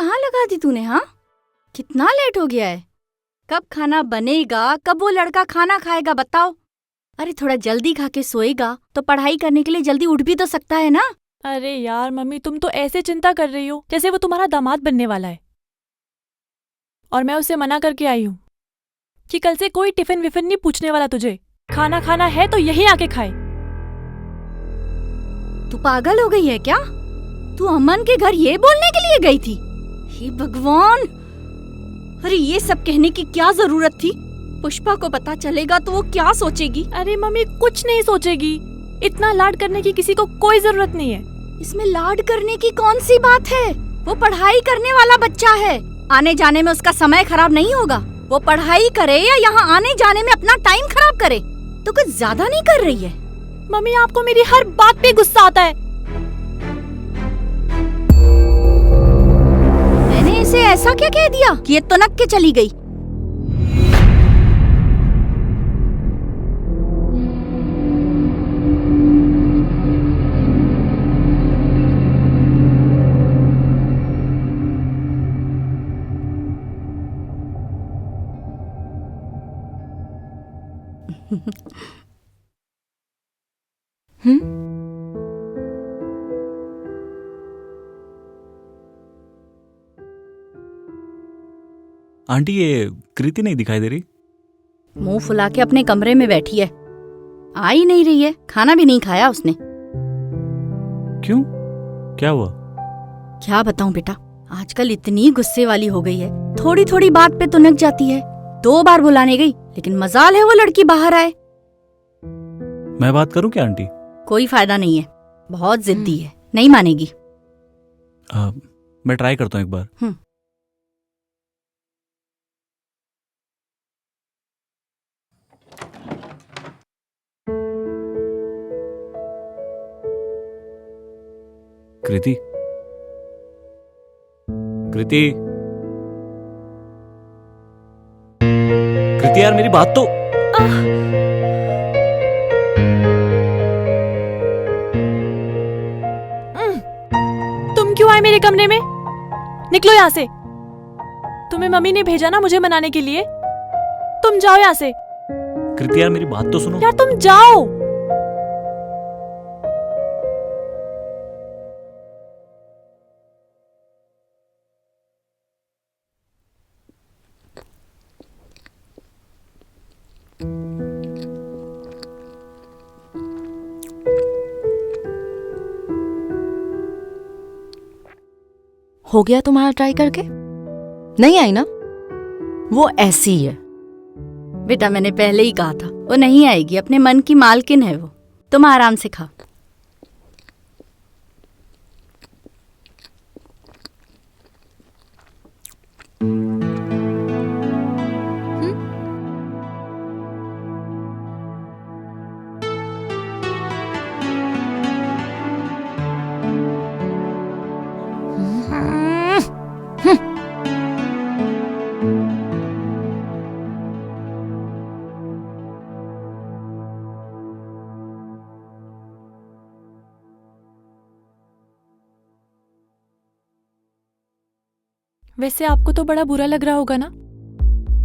कहाँ लगा दी तूने? हाँ, कितना लेट हो गया है? कब खाना बनेगा? कब वो लड़का खाना खाएगा बताओ? अरे थोड़ा जल्दी खा के सोएगा तो पढ़ाई करने के लिए जल्दी उठ भी तो सकता है ना। अरे यार मम्मी, तुम तो ऐसे चिंता कर रही हो जैसे वो तुम्हारा दामाद बनने वाला है। और मैं उसे मना करके आई हूँ कि कल से कोई टिफिन विफिन नहीं पूछने वाला तुझे। खाना खाना है तो यहीं आके खाए। तू पागल हो गई है क्या? तू अमन के घर ये बोलने के लिए गई थी? हे भगवान! अरे ये सब कहने की क्या जरूरत थी? पुष्पा को पता चलेगा तो वो क्या सोचेगी? अरे मम्मी, कुछ नहीं सोचेगी। इतना लाड करने की किसी को कोई जरूरत नहीं है। इसमें लाड करने की कौन सी बात है? वो पढ़ाई करने वाला बच्चा है। आने जाने में उसका समय खराब नहीं होगा। वो पढ़ाई करे या यहाँ आने जाने में अपना टाइम खराब करे तो कुछ ज्यादा नहीं कर रही है? मम्मी, आपको मेरी हर बात पे गुस्सा आता है। मैंने इसे ऐसा क्या कह दिया कि ये तुनक के चली गई? आंटी, ये कृति नहीं दिखाई दे रही? मुंह फुला के अपने कमरे में बैठी है। आ ही नहीं रही है। खाना भी नहीं खाया उसने। क्यों? क्या हुआ? क्या बताऊं बेटा, आजकल इतनी गुस्से वाली हो गई है। थोड़ी थोड़ी बात पे तुनक जाती है। 2 बार बुलाने गई लेकिन मजाल है वो लड़की बाहर आए। मैं बात करूं क्या आंटी? कोई फायदा नहीं है। बहुत जिद्दी है, नहीं मानेगी। मैं ट्राई करता हूँ एक बार। कृति, कृति, कृति यार, मेरी बात तो। तुम क्यों आए मेरे कमरे में? निकलो यहाँ से। तुम्हें मम्मी ने भेजा ना मुझे मनाने के लिए। तुम जाओ यहाँ से। कृति यार, मेरी बात तो सुनो। यार तुम जाओ। हो गया तुम्हारा ट्राई करके? नहीं आई ना? वो ऐसी है। बेटा मैंने पहले ही कहा था वो नहीं आएगी। अपने मन की मालकिन है वो। तुम आराम से खा। वैसे आपको तो बड़ा बुरा लग रहा होगा ना?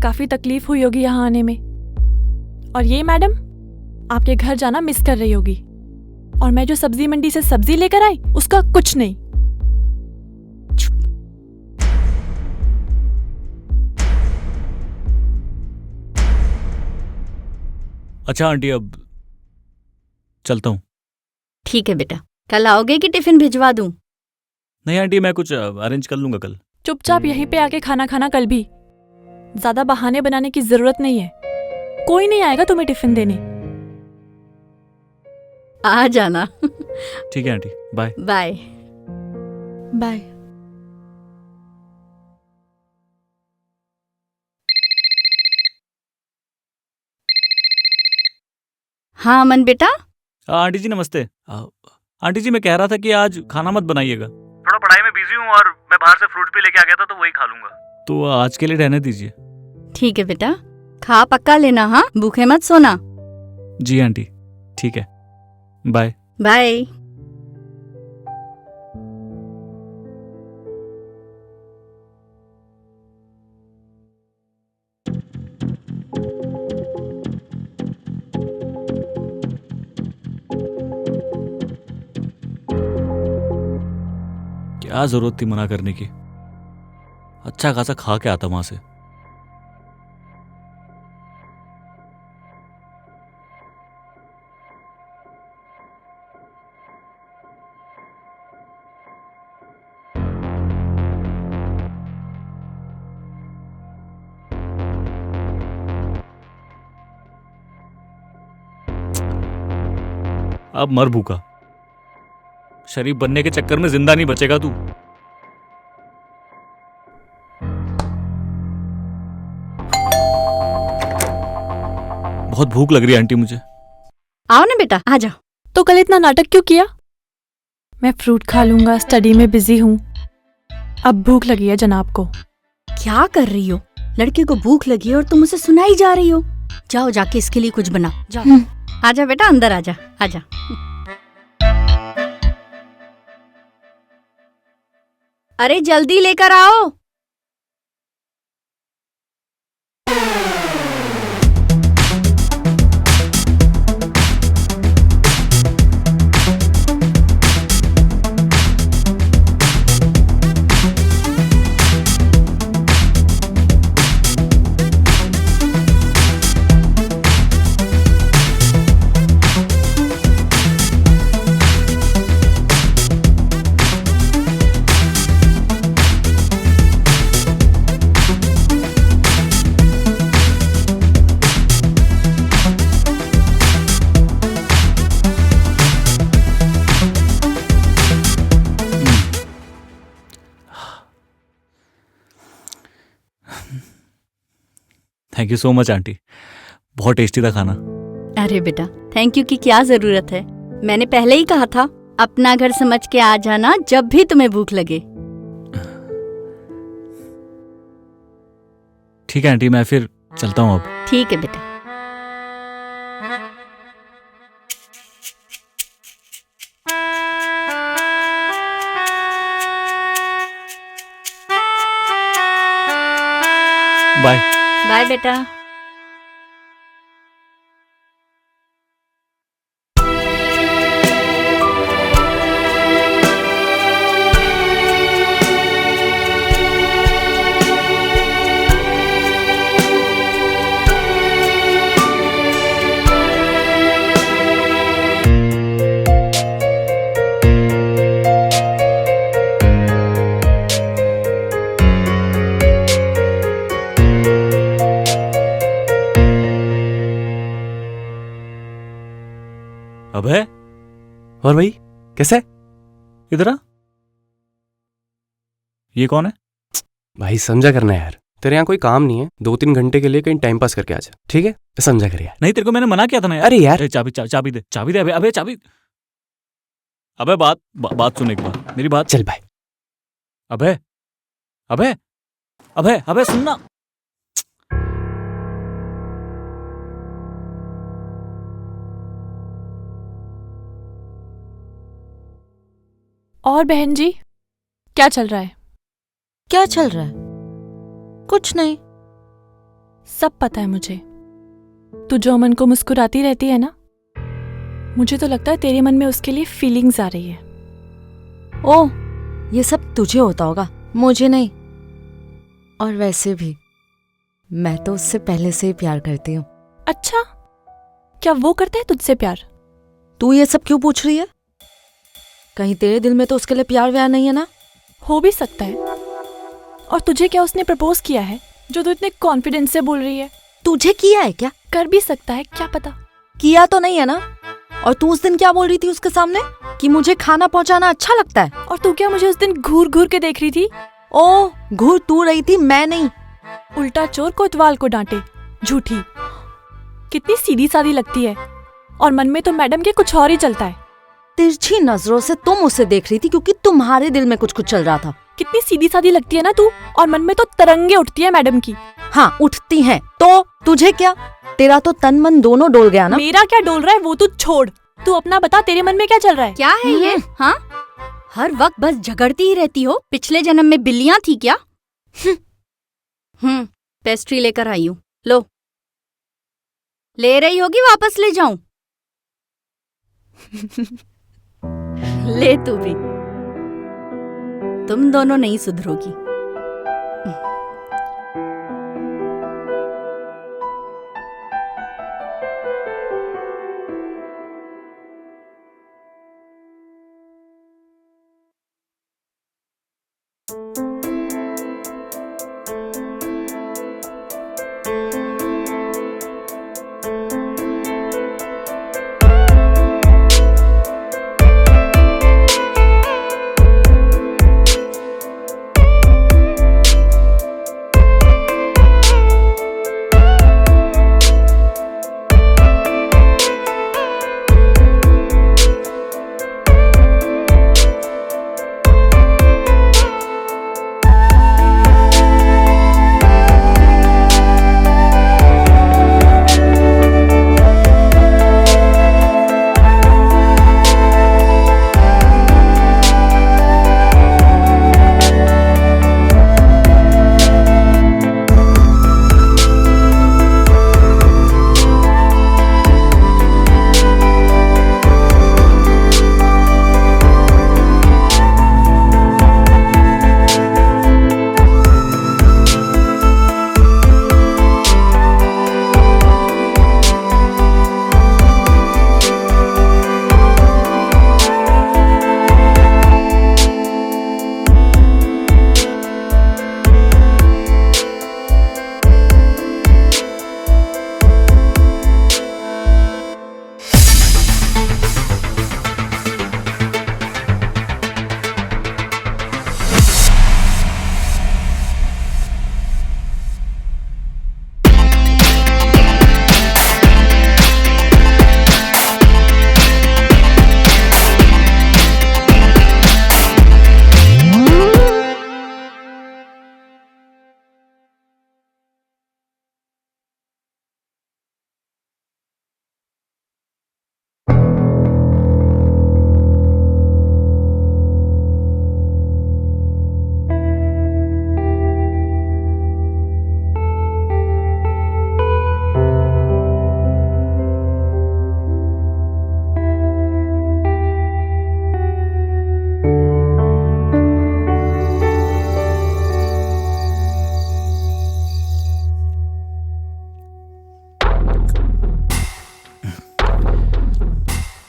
काफी तकलीफ हुई होगी यहाँ आने में। और ये मैडम आपके घर जाना मिस कर रही होगी। और मैं जो सब्जी मंडी से सब्जी लेकर आई उसका कुछ नहीं। अच्छा आंटी, अब चलता हूँ। ठीक है बेटा। कल आओगे कि टिफिन भिजवा दूं? नहीं आंटी, मैं कुछ अरेंज कर लूंगा कल। चुपचाप यहीं पे आके खाना खाना कल भी। ज्यादा बहाने बनाने की जरूरत नहीं है। कोई नहीं आएगा तुम्हें टिफिन देने। आ जाना। ठीक है आंटी, बाय। Bye bye. हाँ अमन बेटा। आंटी जी नमस्ते। आंटी जी, मैं कह रहा था कि आज खाना मत बनाइएगा। थोड़ा पढ़ाई में बिजी हूँ और मैं बाहर से फ्रूट भी लेके आ गया था तो वही खा लूंगा। तो आज के लिए रहने दीजिए। ठीक है बेटा, खा पक्का लेना। हाँ, भूखे मत सोना। जी आंटी, ठीक है, बाय। बाय। क्या जरूरत थी मना करने की, अच्छा खासा खा के आता वहां से। अब मर भूखा, शरीफ बनने के चक्कर में जिंदा नहीं बचेगा तू। बहुत भूख लग रही है आंटी मुझे। आओ ना बेटा, आ जाओ। तो कल इतना नाटक क्यों किया? मैं फ्रूट खा लूंगा, स्टडी में बिजी हूँ। अब भूख लगी है जनाब को। क्या कर रही हो? लड़के को भूख लगी है और तुम उसे सुनाई जा रही हो। जाओ जाके इसके लिए कुछ बनाओ, जाओ। आजा बेटा, अंदर आजा, आजा। अरे जल्दी लेकर आओ। Thank you so much aunty, बहुत टेस्टी था खाना। अरे बेटा, थैंक यू की क्या जरूरत है। मैंने पहले ही कहा था, अपना घर समझ के आ जाना जब भी तुम्हें भूख लगे। ठीक है आंटी, मैं फिर चलता हूँ अब। ठीक है बेटा। बाय। बाय बेटा। अबे, और भाई कैसा है? इधर आ। ये कौन है? भाई समझा करना यार, तेरे यहाँ कोई काम नहीं है, 2-3 घंटे के लिए कहीं टाइम पास करके आ जा, ठीक है? समझा कर यार। नहीं, तेरे को मैंने मना किया था ना यार। अरे यार, चाबी चाबी दे, चाबी दे। अबे अबे चाबी। अबे बात सुन एक बार, मेरी बात। चल भाई। अबे अबे अबे अबे सुनना। और बहन जी, क्या चल रहा है? क्या चल रहा है? कुछ नहीं। सब पता है मुझे। तू जो अमन को मुस्कुराती रहती है ना, मुझे तो लगता है तेरे मन में उसके लिए फीलिंग्स आ रही है। ओह, ये सब तुझे होता होगा, मुझे नहीं। और वैसे भी मैं तो उससे पहले से ही प्यार करती हूँ। अच्छा, क्या वो करता है तुझसे प्यार? तू ये सब क्यों पूछ रही है? कहीं तेरे दिल में तो उसके लिए प्यार व्यार नहीं है ना? हो भी सकता है। और तुझे क्या उसने प्रपोज किया है जो तू इतने कॉन्फिडेंस से बोल रही है? तुझे किया है क्या? कर भी सकता है, क्या पता। किया तो नहीं है ना? और तू उस दिन क्या बोल रही थी उसके सामने कि मुझे खाना पहुंचाना अच्छा लगता है? और तू क्या मुझे उस दिन घूर घूर के देख रही थी? ओह, घूर तू रही थी, मैं नहीं। उल्टा चोर कोतवाल को डांटे, झूठी। कितनी सीधी सादी लगती है, और मन में तो मैडम के कुछ और ही चलता है। तिरछी नजरों से तुम उसे देख रही थी क्योंकि तुम्हारे दिल में कुछ कुछ चल रहा था। कितनी सीधी सादी लगती है ना तू, और मन में तो तरंगे उठती है मैडम की। हाँ, उठती हैं। तो तुझे क्या? तेरा तो तन मन दोनों डोल गया ना? मेरा क्या डोल रहा है वो तू छोड़, तू अपना बता, तेरे मन में क्या चल रहा है? क्या है ये? हाँ, हर वक्त बस झगड़ती ही रहती हो। पिछले जन्म में बिल्लियां थी क्या? पेस्ट्री लेकर आई हूँ, लो। ले रही होगी, वापस ले जाऊं? ले तू भी। तुम दोनों नहीं सुधरोगी।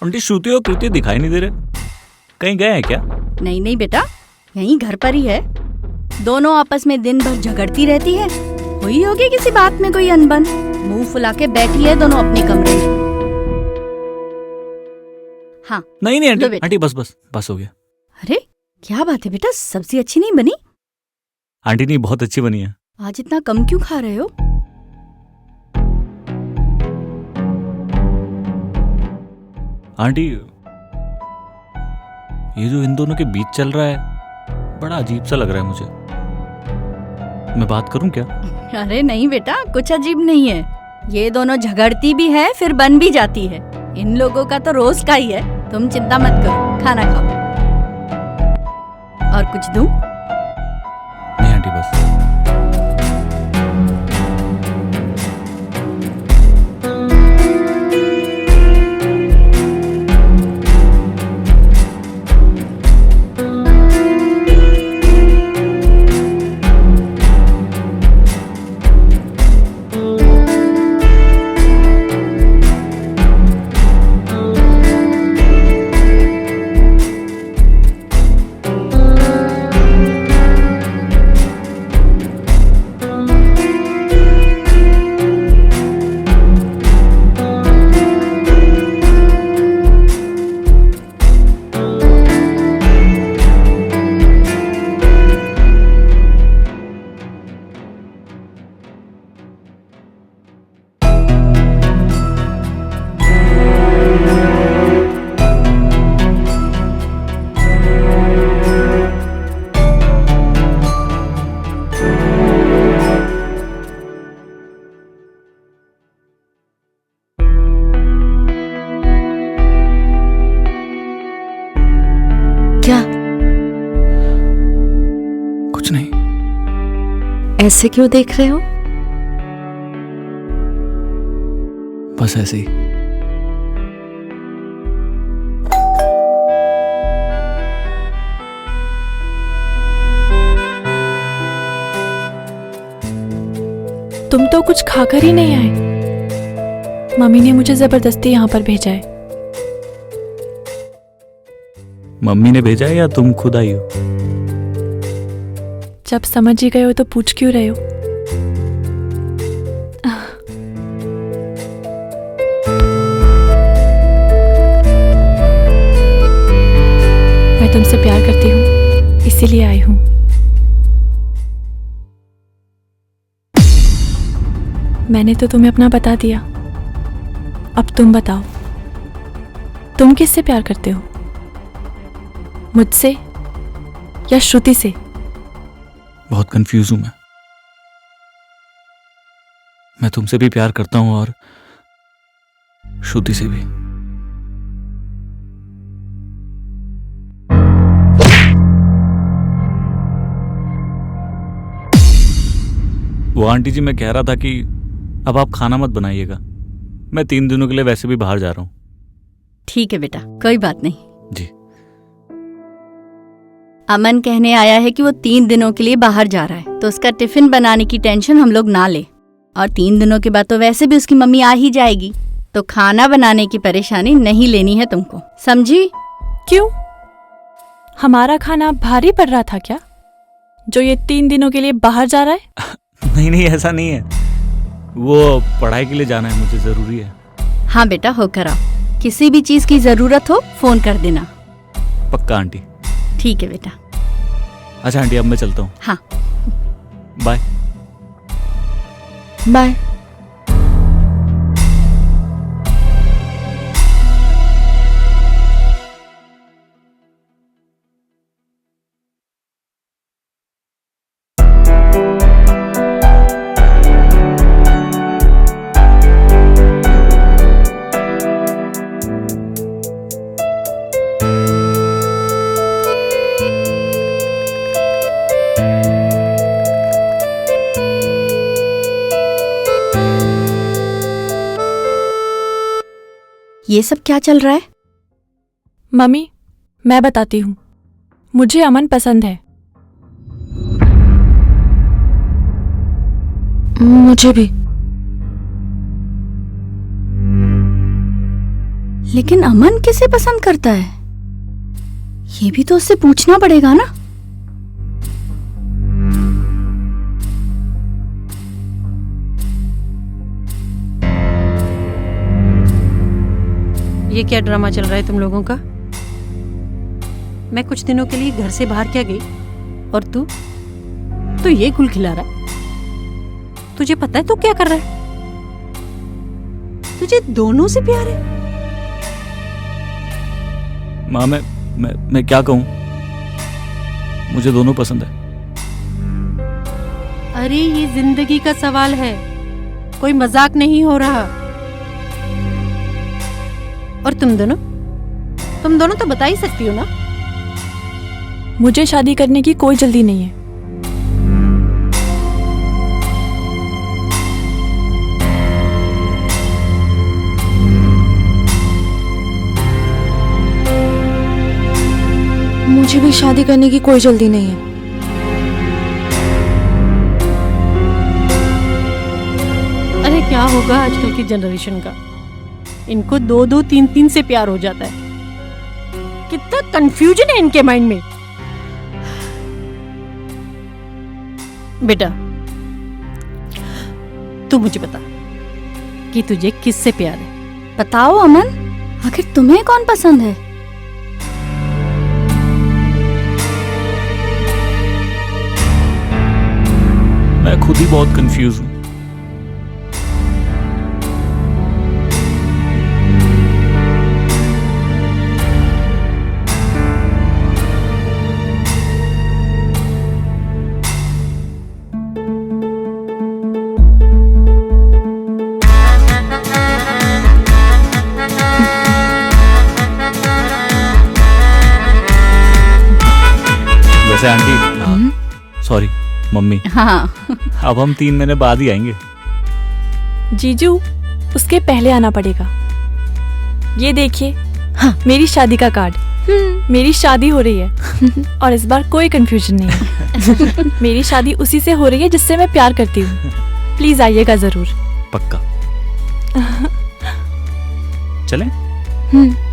आंटी श्रुति और कृति दिखाई नहीं दे रहे, कहीं गए हैं क्या? नहीं नहीं बेटा, यहीं घर पर ही है। दोनों आपस में दिन भर झगड़ती रहती है। हुई होगी किसी बात में कोई अनबन। मुंह फुला के बैठी है दोनों अपने कमरे में। हाँ नहीं नहीं लो आंटी, बेटा। आंटी बस हो गया। अरे क्या बात है बेटा, सब्जी अच्छी नहीं बनी? आंटी नहीं, बहुत अच्छी बनी है। आज इतना कम क्यों खा रहे हो? आंटी ये जो इन दोनों के बीच चल रहा है बड़ा अजीब सा लग रहा है मुझे। मैं बात करूं क्या? अरे नहीं बेटा, कुछ अजीब नहीं है। ये दोनों झगड़ती भी है फिर बन भी जाती है। इन लोगों का तो रोज का ही है। तुम चिंता मत करो, खाना खाओ। और कुछ दूं? नहीं आंटी बस। क्या? कुछ नहीं। ऐसे क्यों देख रहे हो? बस ऐसे ही। तुम तो कुछ खाकर ही नहीं आए। मम्मी ने मुझे जबरदस्ती यहाँ पर भेजा है। मम्मी ने भेजा है या तुम खुद आई हो? जब समझ ही गए हो तो पूछ क्यों रहे हो? मैं तुमसे प्यार करती हूँ, इसीलिए आई हूँ। मैंने तो तुम्हें अपना बता दिया, अब तुम बताओ, तुम किससे प्यार करते हो? मुझसे या श्रुति से? बहुत कंफ्यूज हूं मैं तुमसे भी प्यार करता हूं और श्रुति से भी। वो आंटी जी, मैं कह रहा था कि अब आप खाना मत बनाइएगा, मैं 3 दिनों के लिए वैसे भी बाहर जा रहा हूं। ठीक है बेटा, कोई बात नहीं। जी। अमन कहने आया है कि वो 3 दिनों के लिए बाहर जा रहा है, तो उसका टिफिन बनाने की टेंशन हम लोग ना ले। और 3 दिनों के बाद तो वैसे भी उसकी मम्मी आ ही जाएगी, तो खाना बनाने की परेशानी नहीं लेनी है तुमको, समझी? क्यों? हमारा खाना भारी पड़ रहा था क्या, जो ये 3 दिनों के लिए बाहर जा रहा है? नहीं, ऐसा नहीं है, वो पढ़ाई के लिए जाना है, मुझे जरूरी है। हाँ बेटा, होकर आओ। किसी भी चीज की जरूरत हो फोन कर देना। पक्का आंटी। ठीक है बेटा। अच्छा आंटी, अब मैं चलता हूँ। हाँ, बाय। बाय। ये सब क्या चल रहा है? मम्मी, मैं बताती हूँ, मुझे अमन पसंद है। मुझे भी। लेकिन अमन किसे पसंद करता है, ये भी तो उससे पूछना पड़ेगा ना। ये क्या ड्रामा चल रहा है तुम लोगों का? मैं कुछ दिनों के लिए घर से बाहर क्या गई, और तू ये गुल खिला रहा है। तुझे पता है तू क्या कर रहा है? तुझे दोनों से प्यार है? माँ, मैं क्या कहूँ, मुझे दोनों पसंद है। अरे ये जिंदगी का सवाल है, कोई मजाक नहीं हो रहा। और तुम दोनों तो बता ही सकती हो ना। मुझे शादी करने की कोई जल्दी नहीं है। मुझे भी शादी करने की कोई जल्दी नहीं है। अरे क्या होगा आजकल की जनरेशन का, इनको 2-2, 3-3 से प्यार हो जाता है। कितना कंफ्यूजन है इनके माइंड में। बेटा, तू मुझे बता कि तुझे किससे प्यार है? बताओ अमन, आखिर तुम्हें कौन पसंद है? मैं खुद ही बहुत कंफ्यूज हूँ। वैसे आंटी, सॉरी मम्मी, हाँ। हाँ। अब हम 3 महीने बाद ही आएंगे। जीजू, उसके पहले आना पड़ेगा। ये देखिए, हाँ, मेरी शादी का कार्ड। मेरी शादी हो रही है और इस बार कोई कंफ्यूजन नहीं है। मेरी शादी उसी से हो रही है जिससे मैं प्यार करती हूँ। प्लीज आइएगा जरूर। पक्का। चलें? हम्म।